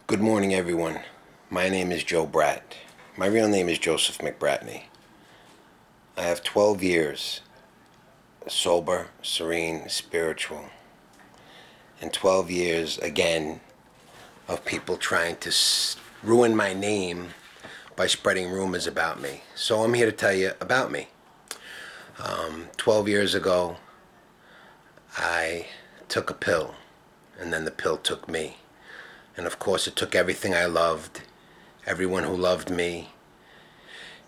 Good morning, everyone. My name is Joe Brat. My real name is Joseph McBratney. I have 12 years sober, serene, spiritual, and 12 years again of people trying to ruin my name by spreading rumors about me. So I'm here to tell you about me. 12 years ago, I took a pill, and then the pill took me. And of course, it took everything I loved, everyone who loved me.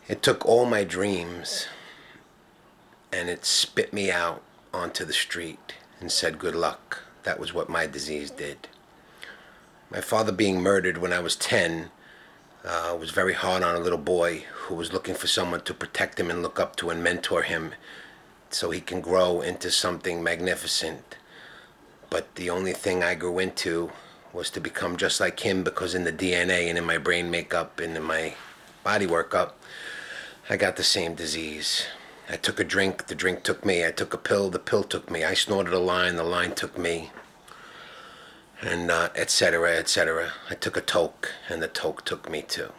It took all my dreams, and it spit me out onto the street and said, good luck. That was what my disease did. My father being murdered when I was 10 was very hard on a little boy who was looking for someone to protect him and look up to and mentor him so he can grow into something magnificent. But the only thing I grew into was to become just like him, because in the DNA and in my brain makeup and in my body workup, I got the same disease. I took a drink, the drink took me. I took a pill, the pill took me. I snorted a line, the line took me. And etc., etc. I took a toke, and the toke took me too.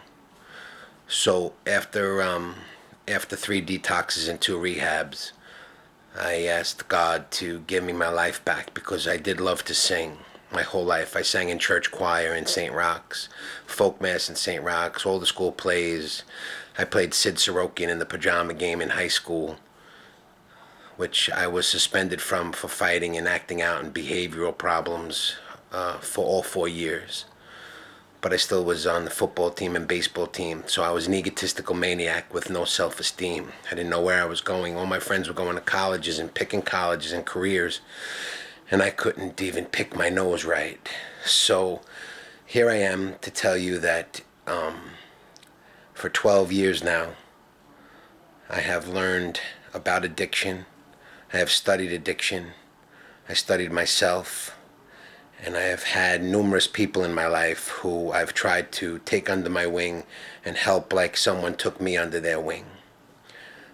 So after 3 detoxes and 2 rehabs, I asked God to give me my life back, because I did love to sing. My whole life, I sang in church choir in St. Roch's, folk mass in St. Roch's, all the school plays. I played Sid Sorokian in the pajama game in high school, which I was suspended from for fighting and acting out and behavioral problems for all 4 years. But I still was on the football team and baseball team, so I was an egotistical maniac with no self-esteem. I didn't know where I was going. All my friends were going to colleges and picking colleges and careers, and I couldn't even pick my nose right. So here I am to tell you that for 12 years now, I have learned about addiction. I have studied addiction. I studied myself. And I have had numerous people in my life who I've tried to take under my wing and help like someone took me under their wing.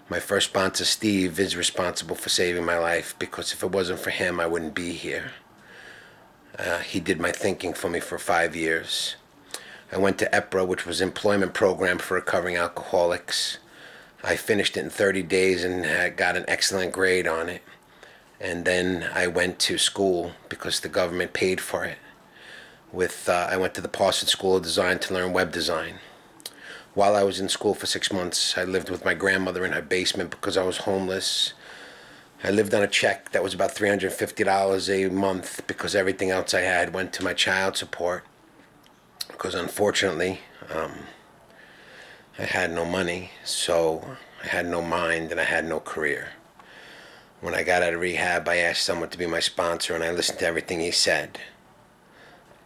My first sponsor, Steve, is responsible for saving my life, because if it wasn't for him, I wouldn't be here. He did my thinking for me for 5 years. I went to EPRA, which was an employment program for recovering alcoholics. I finished it in 30 days and got an excellent grade on it. And then I went to school because the government paid for it. I went to the Parsons School of Design to learn web design. While I was in school for 6 months, I lived with my grandmother in her basement because I was homeless. I lived on a check that was about $350 a month, because everything else I had went to my child support. Because unfortunately, I had no money, so I had no mind and I had no career. When I got out of rehab, I asked someone to be my sponsor, and I listened to everything he said.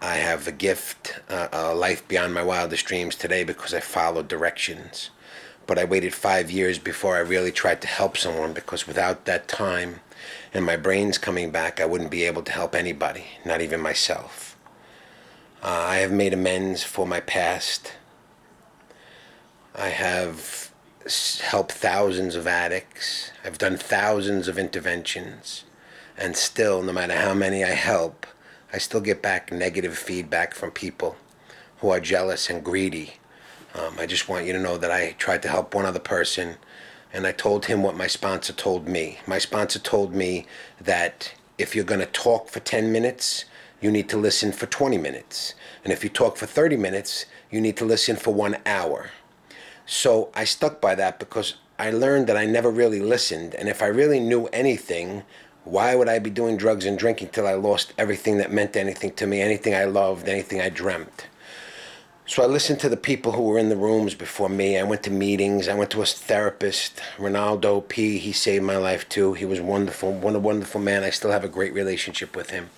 I have a gift, a life beyond my wildest dreams today, because I followed directions. But I waited 5 years before I really tried to help someone, because without that time and my brains coming back, I wouldn't be able to help anybody, not even myself. I have made amends for my past. I have helped thousands of addicts. I've done thousands of interventions. And still, no matter how many I help, I still get back negative feedback from people who are jealous and greedy. I just want you to know that I tried to help one other person, and I told him what my sponsor told me. My sponsor told me that if you're going to talk for 10 minutes, you need to listen for 20 minutes. And if you talk for 30 minutes, you need to listen for 1 hour. So I stuck by that, because I learned that I never really listened. And if I really knew anything, why would I be doing drugs and drinking till I lost everything that meant anything to me, anything I loved, anything I dreamt? So I listened to the people who were in the rooms before me. I went to meetings. I went to a therapist, Ronaldo P. He saved my life too. He was wonderful, a wonderful man. I still have a great relationship with him.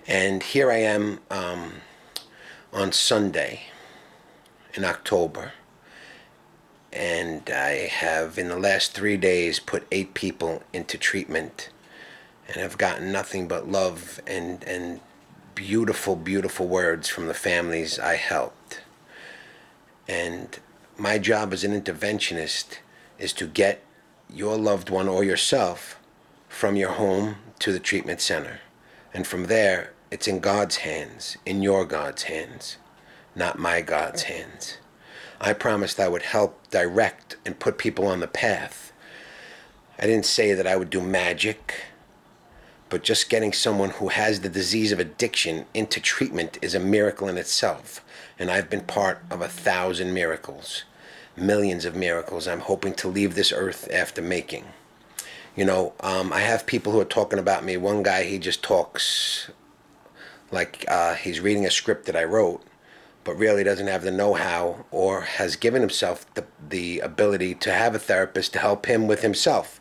And here I am on Sunday in October. And I have, in the last 3 days, put 8 people into treatment, and have gotten nothing but love and beautiful, beautiful words from the families I helped. And my job as an interventionist is to get your loved one or yourself from your home to the treatment center. And from there, it's in God's hands, in your God's hands. not my God's hands. I promised I would help direct and put people on the path. I didn't say that I would do magic, but just getting someone who has the disease of addiction into treatment is a miracle in itself. And I've been part of 1,000 miracles, millions of miracles I'm hoping to leave this earth after making. I have people who are talking about me. One guy, he just talks like he's reading a script that I wrote, but really doesn't have the know-how or has given himself the ability to have a therapist to help him with himself.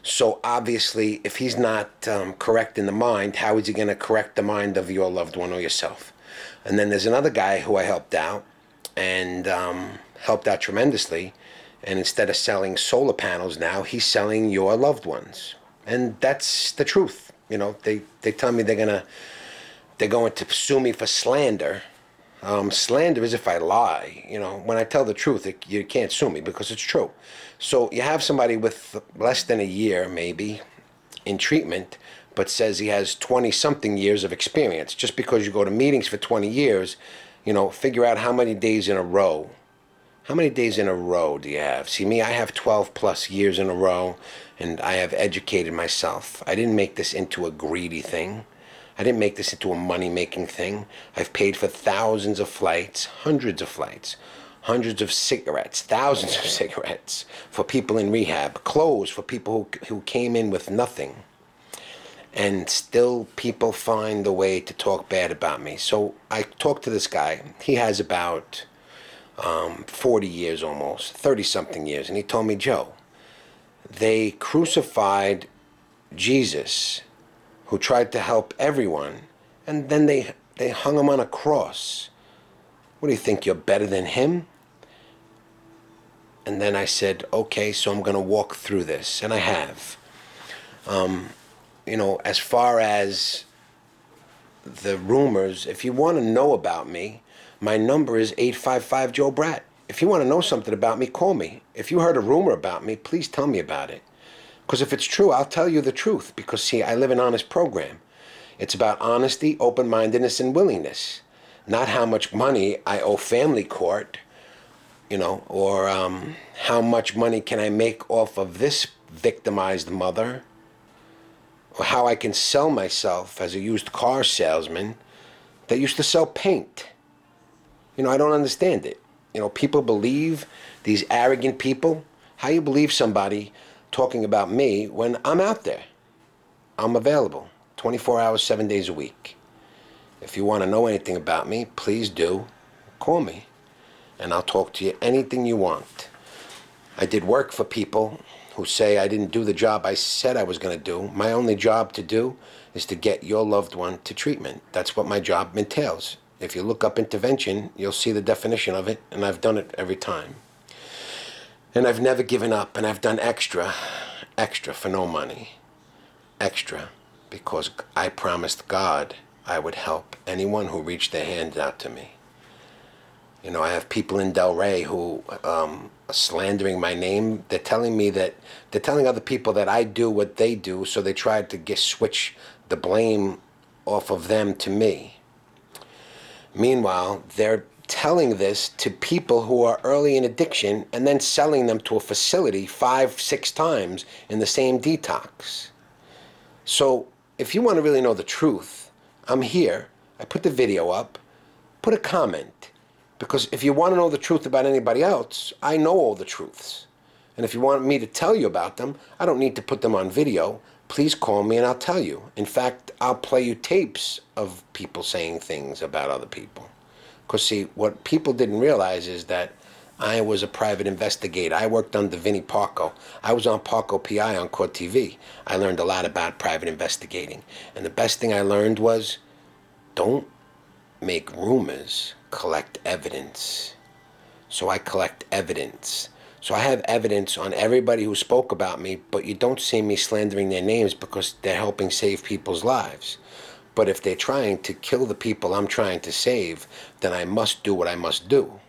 So obviously, if he's not correct in the mind, how is he going to correct the mind of your loved one or yourself? And then there's another guy who I helped out, and helped out tremendously. And instead of selling solar panels now, he's selling your loved ones. And that's the truth. They tell me they're going to sue me for slander. Slander is if I lie. When I tell the truth, you can't sue me because it's true. So you have somebody with less than a year, maybe, in treatment, but says he has 20-something years of experience. Just because you go to meetings for 20 years, figure out how many days in a row. How many days in a row do you have? See, me, I have 12 plus years in a row, and I have educated myself. I didn't make this into a greedy thing. I didn't make this into a money-making thing. I've paid for thousands of flights, hundreds of flights, hundreds of cigarettes, thousands of cigarettes for people in rehab, clothes for people who came in with nothing. And still people find a way to talk bad about me. So I talked to this guy. He has about 40 years almost, 30-something years. And he told me, Joe, they crucified Jesus, who tried to help everyone, and then they hung him on a cross. What do you think, you're better than him? And then I said, okay, so I'm going to walk through this. And I have. As far as the rumors, if you want to know about me, my number is 855 Joe Brat. If you want to know something about me, call me. If you heard a rumor about me, please tell me about it. Because if it's true, I'll tell you the truth. Because, see, I live an honest program. It's about honesty, open-mindedness, and willingness. Not how much money I owe family court, or how much money can I make off of this victimized mother, or how I can sell myself as a used car salesman that used to sell paint. I don't understand it. People believe, these arrogant people, how you believe somebody talking about me when I'm out there. I'm available 24 hours, 7 days a week. If you want to know anything about me, please do call me, and I'll talk to you anything you want. I did work for people who say I didn't do the job I said I was going to do. My only job to do is to get your loved one to treatment. That's what my job entails. If you look up intervention, you'll see the definition of it, and I've done it every time. And I've never given up, and I've done extra for no money. Extra, because I promised God I would help anyone who reached their hand out to me. I have people in Delray who are slandering my name. They're telling other people that I do what they do, so they tried to switch the blame off of them to me. Meanwhile, they're telling this to people who are early in addiction and then selling them to a facility 5-6 times in the same detox. So if you want to really know the truth, I'm here. I put the video up. Put a comment. Because if you want to know the truth about anybody else, I know all the truths. And if you want me to tell you about them, I don't need to put them on video. Please call me and I'll tell you. In fact, I'll play you tapes of people saying things about other people. Because, see, what people didn't realize is that I was a private investigator. I worked under Vinnie Parco. I was on Parco PI on Court TV. I learned a lot about private investigating. And the best thing I learned was, don't make rumors, collect evidence. So I collect evidence. So I have evidence on everybody who spoke about me, but you don't see me slandering their names because they're helping save people's lives. But if they're trying to kill the people I'm trying to save, then I must do what I must do.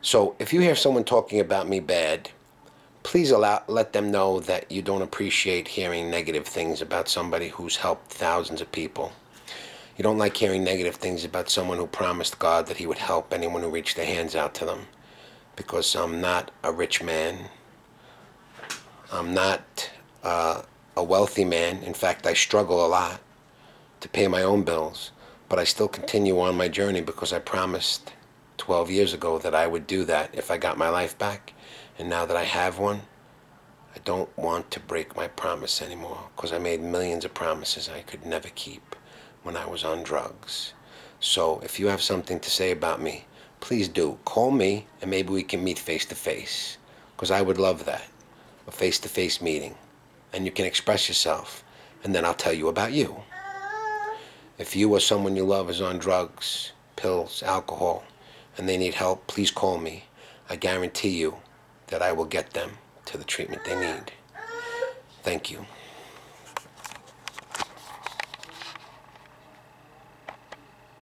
So if you hear someone talking about me bad, please let them know that you don't appreciate hearing negative things about somebody who's helped thousands of people. You don't like hearing negative things about someone who promised God that he would help anyone who reached their hands out to them. Because I'm not a rich man. I'm not a wealthy man. In fact, I struggle a lot to pay my own bills. But I still continue on my journey because I promised 12 years ago that I would do that if I got my life back. And now that I have one, I don't want to break my promise anymore because I made millions of promises I could never keep when I was on drugs. So if you have something to say about me, please do. Call me and maybe we can meet face to face because I would love that, a face to face meeting. And you can express yourself and then I'll tell you about you. If you or someone you love is on drugs, pills, alcohol, and they need help, please call me. I guarantee you that I will get them to the treatment they need. Thank you.